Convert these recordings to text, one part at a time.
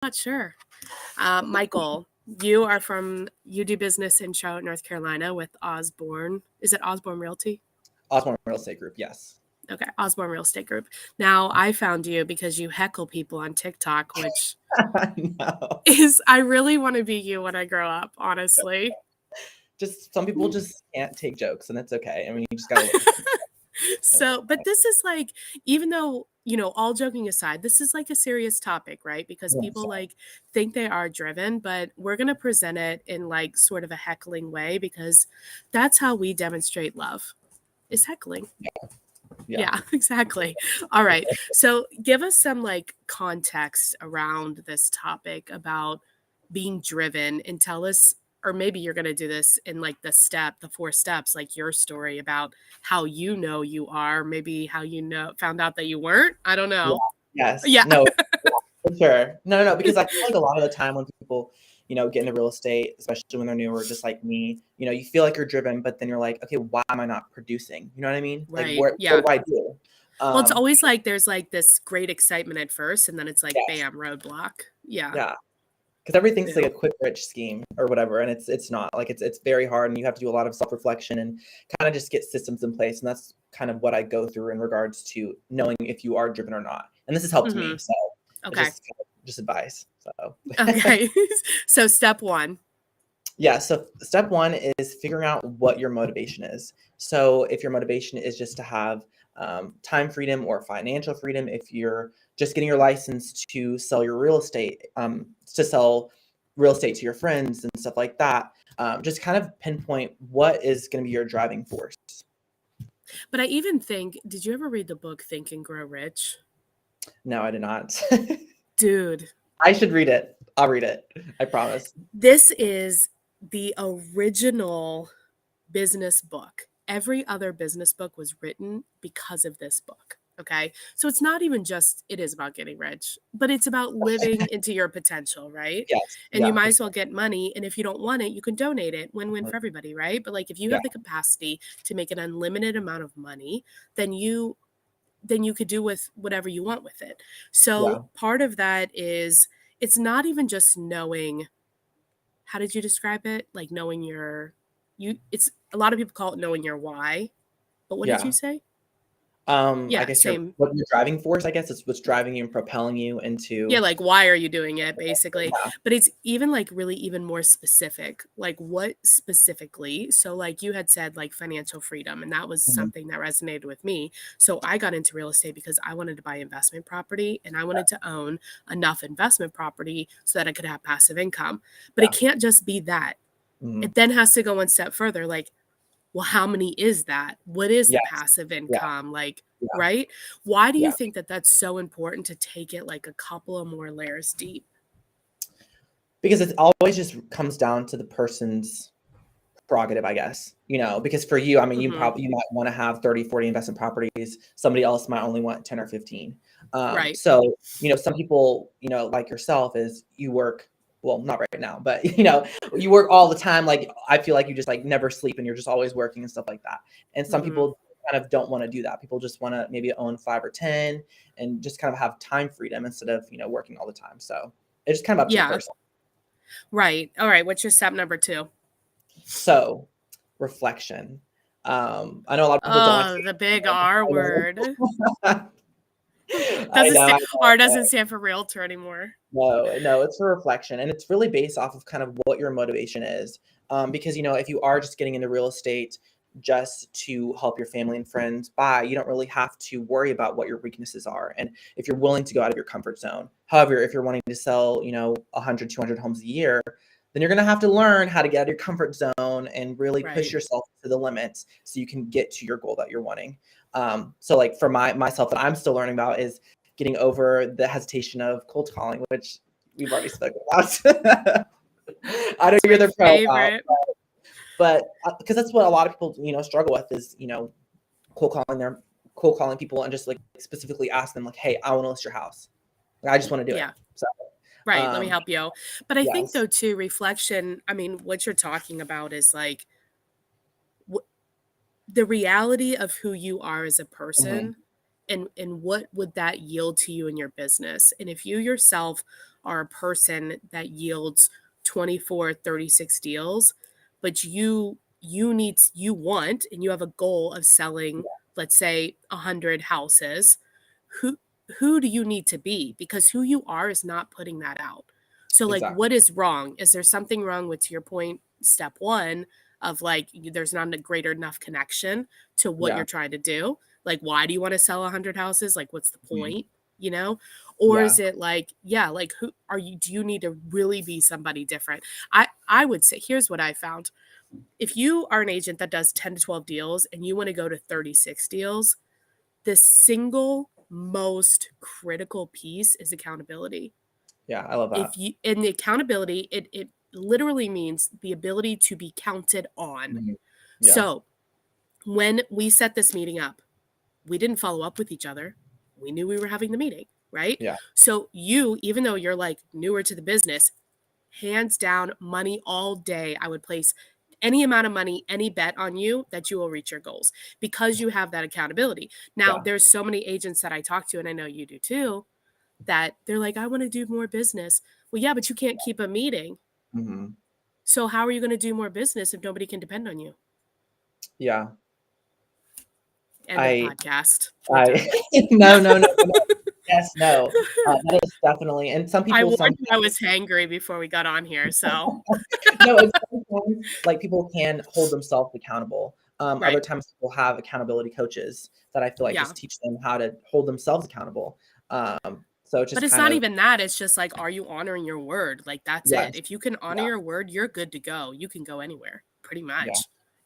Not sure. Michael, you do business in Charlotte, North Carolina with Osborne. Is it Osborne Realty? Osborne Real Estate Group, yes. Okay, Osborne Real Estate Group. Now, I found you because you heckle people on TikTok, which No. I really want to be you when I grow up, honestly. Just some people just can't take jokes, and it's okay. I mean, you just gotta look at them. So, but this is like, even though, all joking aside, this is like a serious topic, right? Because people like think they are driven, but we're going to present it in like sort of a heckling way because that's how we demonstrate love is heckling. Yeah, exactly. All right. So give us some like context around this topic about being driven and tell us, or maybe you're going to do this in like the 4 steps, like your story about how you are, maybe how found out that you weren't. I don't Yeah. know. Yes. Yeah. No, for sure. No, because I feel like a lot of the time when people, get into real estate, especially when they're newer, just like me, you feel like you're driven, but then you're like, okay, why am I not producing? You know what I mean? Like, Right. what Yeah. do I do? Well, it's always like there's like this great excitement at first, and then it's like, Yes. bam, roadblock. Yeah. Yeah. Because everything's like a quick rich scheme or whatever, and it's not. Like it's very hard, and you have to do a lot of self-reflection and kind of just get systems in place. And that's kind of what I go through in regards to knowing if you are driven or not. And this has helped me. So Okay. just advice. So Okay. So step 1. yeah. So step 1 is figuring out what your motivation is. So if your motivation is just to have time freedom or financial freedom, if you're just getting your license to sell your real estate, to sell real estate to your friends and stuff like that, just kind of pinpoint what is going to be your driving force. But I even think, did you ever read the book Think and Grow Rich? No, I did not. Dude. I should read it. I'll read it. I promise. This is the original business book. Every other business book was written because of this book. Okay. So it's not even just, it is about getting rich, but it's about living into your potential, right? Yes. And you might as well get money. And if you don't want it, you can donate it. Win-win for everybody, right? But like if you have the capacity to make an unlimited amount of money, then you could do with whatever you want with it. So part of that is it's not even just knowing, how did you describe it? Like knowing it's a lot of people call it knowing your why. But what did you say? I guess same. What your driving force, I guess, is what's driving you and propelling you into. Yeah, like why are you doing it, basically? Yeah. But it's even like really even more specific. Like what specifically? So like you had said like financial freedom, and that was something that resonated with me. So I got into real estate because I wanted to buy investment property and I wanted to own enough investment property so that I could have passive income. But it can't just be that. It then has to go one step further. Like, well, how many is that? What is the passive income? Like, right? Why do you think that that's so important to take it like a couple of more layers deep? Because it always just comes down to the person's prerogative, I guess, because for you, I mean, you might want to have 30, 40 investment properties. Somebody else might only want 10 or 15. Right. So, some people, like yourself is you work, well, not right now, but you work all the time. Like, I feel like you just like never sleep and you're just always working and stuff like that. And some people kind of don't want to do that. People just want to maybe own 5 or 10 and just kind of have time freedom instead of, working all the time. So it's just kind of up to the person. Right. All right. What's your step number 2? So reflection. I know a lot of people don't like the big R word. R doesn't stand for realtor anymore. No, it's for reflection. And it's really based off of kind of what your motivation is. Because, if you are just getting into real estate just to help your family and friends buy, you don't really have to worry about what your weaknesses are. And if you're willing to go out of your comfort zone. However, if you're wanting to sell, 100, 200 homes a year, then you're going to have to learn how to get out of your comfort zone and really push yourself to the limits so you can get to your goal that you're wanting. So like for myself, that I'm still learning about is getting over the hesitation of cold calling, which we've already spoken about. I know you're the pro about, but because that's what a lot of people, struggle with is, cold calling people and just like specifically ask them like, hey, I want to list your house. Like, I just want to do it. So, right. Let me help you. But I think though too, reflection, I mean, what you're talking about is like the reality of who you are as a person and what would that yield to you in your business. And if you yourself are a person that yields 24, 36 deals, but you want and you have a goal of selling, let's say, 100 houses. Who do you need to be? Because who you are is not putting that out. So like, Exactly. what is wrong? Is there something wrong with, to your point, step one, of like, there's not a greater enough connection to what Yeah. you're trying to do? Like, why do you want to sell 100 houses? Like, what's the Mhm. point? You know? Or Yeah. is it like, yeah, like, who are you? Do you need to really be somebody different? I would say, here's what I found. If you are an agent that does 10 to 12 deals and you want to go to 36 deals, the single most critical piece is accountability. Yeah. I love that. If you, and the accountability, it literally means the ability to be counted on. Mhm. Yeah. So when we set this meeting up, we didn't follow up with each other. We knew we were having the meeting, right? Yeah. So you, even though you're like newer to the business, hands down, money all day, I would place any amount of money, any bet on you that you will reach your goals because you have that accountability. Now, Yeah. there's so many agents that I talk to, and I know you do too, that they're like, I want to do more business. Well, yeah, but you can't keep a meeting. Hmm. So how are you going to do more business if nobody can depend on you? Yeah. End of I, podcast. We're I, done. no, no, no, no. Yes, no. That is definitely, and some I people warned sometimes, you I was hangry before we got on here, so no, it's sometimes like people can hold themselves accountable. Other right. times people have accountability coaches that I feel like Yeah. just teach them how to hold themselves accountable. So it's But just it's kind not of, even that. It's just like, are you honoring your word? Like, that's it. yes, If you can honor yeah, your word, you're good to go. You can go anywhere, pretty yeah, much.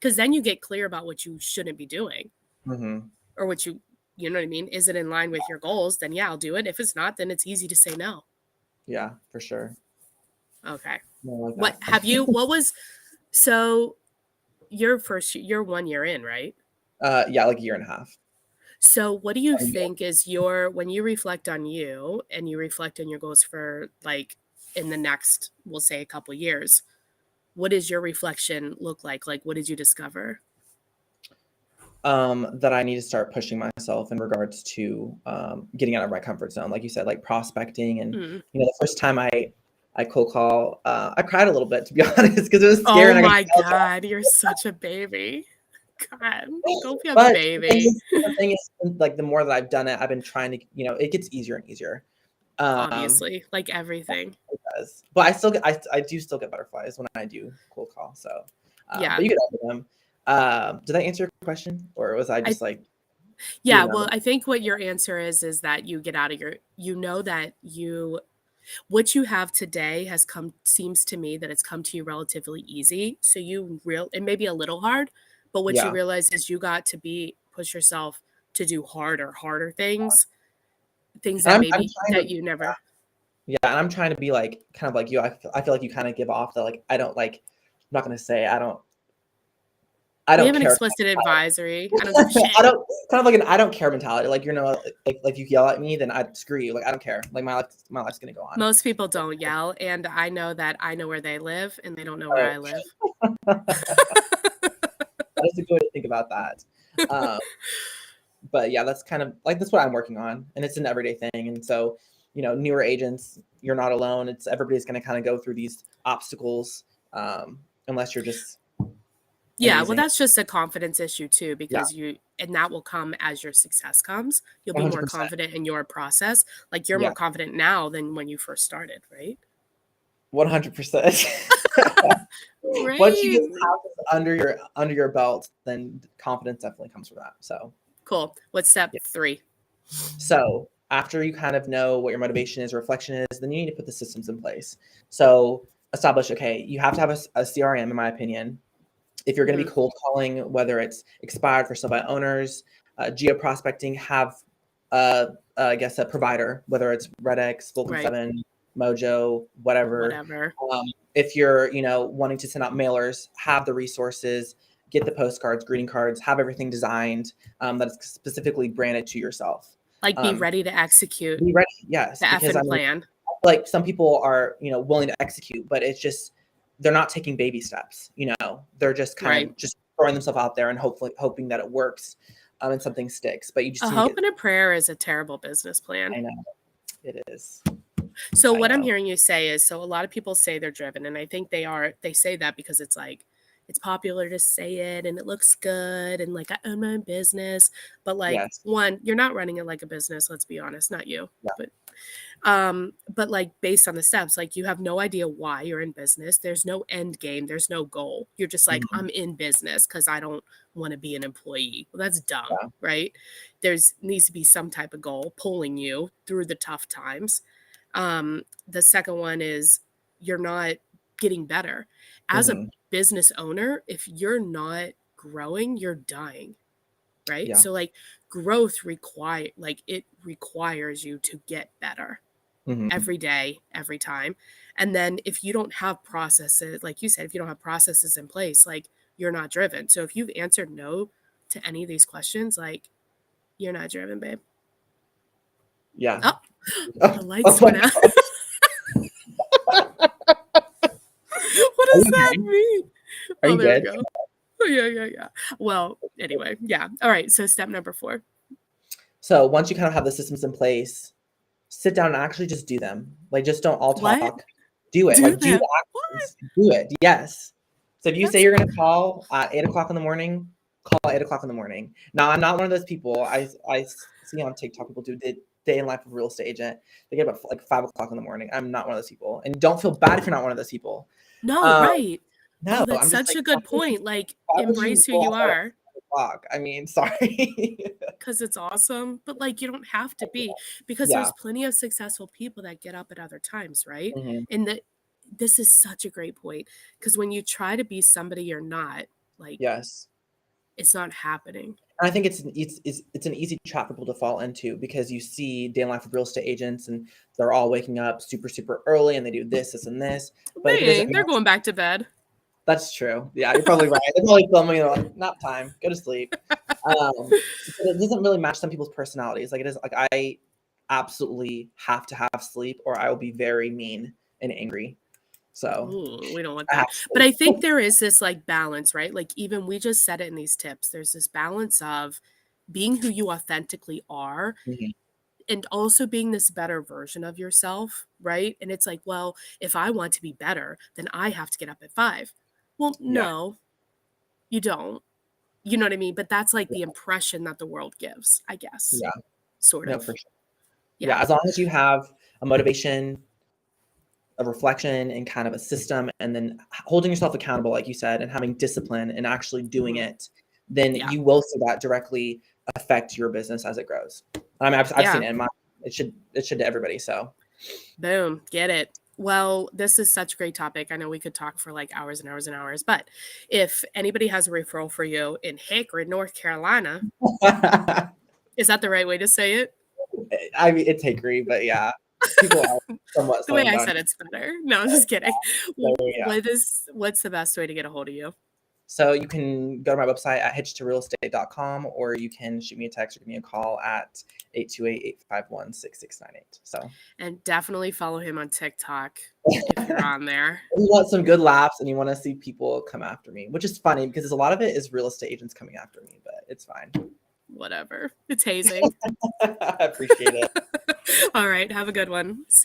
Because then you get clear about what you shouldn't be doing hmm, or what you know what I mean? Is it in line with your goals? Then yeah, I'll do it. If it's not, then it's easy to say no. yeah, for sure. Okay. More like What that. have you, what was, so you're 1 year in, right? Yeah, like a year and a half. So what do you Yeah. think is your, when you reflect on you and you reflect on your goals for like in the next, we'll say a couple years, what does your reflection look like? Like, what did you discover? That I need to start pushing myself in regards to getting out of my comfort zone. Like you said, like prospecting, and Mm. the first time I cold call, I cried a little bit, to be honest, because it was scary Oh and I got my yelled at. God, you're such a baby. God, go be a But baby. the thing is, like the more that I've done it, I've been trying to, it gets easier and easier. Um, Obviously, like everything. it does, but I still get, I do still get butterflies when I do cold call. So, Yeah. but you get over them. Did I answer your question, or was I I just like yeah, beating around well, the? I think what your answer is that you get out of your, you know, that you, what you have today has come, seems to me that it's come to you relatively easy. So you real, it may be a little hard, but what you Yeah, realize is you got to be, push yourself to do harder things, things and that I'm maybe trying that to. you never. Yeah, and I'm trying to be like kind of like you. I feel like you kind of give off the like I don't like. I'm not gonna say I We don't have an care. explicit advisory. I don't give a shit. I don't kind of like an I don't care mentality. Like like you yell at me, then I screw you. Like I don't care. Like my life's gonna go on. Most people don't yell, and I know that I know where they live, and they don't know All where right, I live. that is a good way to think about that. Um, but yeah, that's kind of like that's what I'm working on, and it's an everyday thing. And so, newer agents, you're not alone. It's everybody's gonna kind of go through these obstacles, unless you're just Yeah, well, amazing. that's just a confidence issue too, Yeah, because you, and that will come as your success comes. You'll be more 100%. confident in your process. Like you're Yeah. more confident now than when you first started, right? 100%. Once you Right. get houses under your belt, then confidence definitely comes from that. So, Cool. What's step yeah. 3? So after you kind of know what your motivation is, reflection is, then you need to put the systems in place. So establish, okay, you have to have a CRM, in my opinion. If you're going to Hmm. be cold calling, whether it's expired for sale by owners, geo prospecting, have I guess a provider, whether it's RedX, Vulcan Right. 7, Mojo, whatever. Whatever. If you're wanting to send out mailers, have the resources, get the postcards, greeting cards, have everything designed that's specifically branded to yourself. Like be Um, ready to execute be ready, yes, the because I effing mean, plan. like some people are willing to execute, but it's just they're not taking baby steps. They're just kind Right. of just throwing themselves out there and hopefully hoping that it works, and something sticks. But you just A need to hope get. and a prayer is a terrible business plan. I know it is. So I what I'm know. hearing you say is, so a lot of people say they're driven, and I think they say that because it's like it's popular to say it and it looks good and like I own my own business. But like Yes. one, you're not running it like a business, let's be honest, not you. Yeah. But like based on the steps, like you have no idea why you're in business. There's no end game, there's no goal. You're just like, Mhm. I'm in business because I don't want to be an employee. Well, that's dumb, Yeah. right? There's needs to be some type of goal pulling you through the tough times. The second one is you're not getting better. As a Mhm. business owner, if you're not growing, you're dying, right? Yeah. So like growth it requires you to get better Mhm. every day, every time. And then if you don't have processes, like you said, if you don't have processes in place, like you're not driven. So if you've answered no to any of these questions, like you're not driven, babe. Yeah. Oh, the Oh, oh lights my went out. god. What Are does you that okay? mean? Are Oh, you there we good? go. Oh, yeah, yeah, yeah. Well, anyway, yeah. All right. So step number 4. So once you kind of have the systems in place, sit down and actually just do them. Like, just don't all What? talk. Do it. Do Like, do that. the What? actions. Do it. Yes. So if you say That's you're gonna call at 8 o'clock in the morning, call at 8 o'clock in the morning. Now, I'm not one of those people. I see on TikTok people do the day in life of a real estate agent. They get up at like 5 o'clock in the morning. I'm not one of those people. And don't feel bad if you're not one of those people. no, Um, right. Oh, no, that's I'm just such like, a good point. Like, why would you embrace who go you off at are. 5 o'clock? I mean, sorry. Because it's awesome, but, like, you don't have to be, because Yeah. there's plenty of successful people that get up at other times, right? Mhm. And that this is such a great point, because when you try to be somebody you're not, like, Yes. it's not happening. And I think it's an easy trap for people to fall into because you see day in life of real estate agents and they're all waking up super, super early and they do this, this, and this. But if it They doesn't ain't, they're match, going back to bed. that's true. Yeah, you're probably right. They're probably filming, they're like, nap time, go to sleep. But it doesn't really match some people's personalities. Like it is like I absolutely have to have sleep or I will be very mean and angry. So Ooh, we don't want I have that. But I think sleep. there is this, like, balance, right? Like, even we just said it in these tips, there's this balance of being who you authentically are Mhm. and also being this better version of yourself, right? And it's like, well, if I want to be better, then I have to get up at 5. Well, Yeah, no, you don't. You know what I mean? But that's like yeah, the impression that the world gives, I guess, yeah. sort No, of. for sure. Yeah, Yeah. as long as you have a motivation, a reflection, and kind of a system, and then holding yourself accountable, like you said, and having discipline and actually doing Mhm. it, then Yeah. you will see that directly affect your business as it grows. I mean, I've seen Yeah. it in my it should to everybody. So Boom. Get it. Well, this is such a great topic. I know we could talk for like hours and hours and hours, but if anybody has a referral for you in Hickory, North Carolina, is that the right way to say it? I mean, it's hickory, but yeah, people are somewhat The way slowing I down. said it's better. No, I'm just kidding. So yeah. What's the best way to get a hold of you? So you can go to my website at hitchtorealestate.com or you can shoot me a text or give me a call at 828-851-6698. So And definitely follow him on TikTok if you're on there. you want some good laughs and you want to see people come after me, which is funny because a lot of it is real estate agents coming after me, but it's fine. Whatever. It's hazing. I appreciate it. All right. Have a good one. See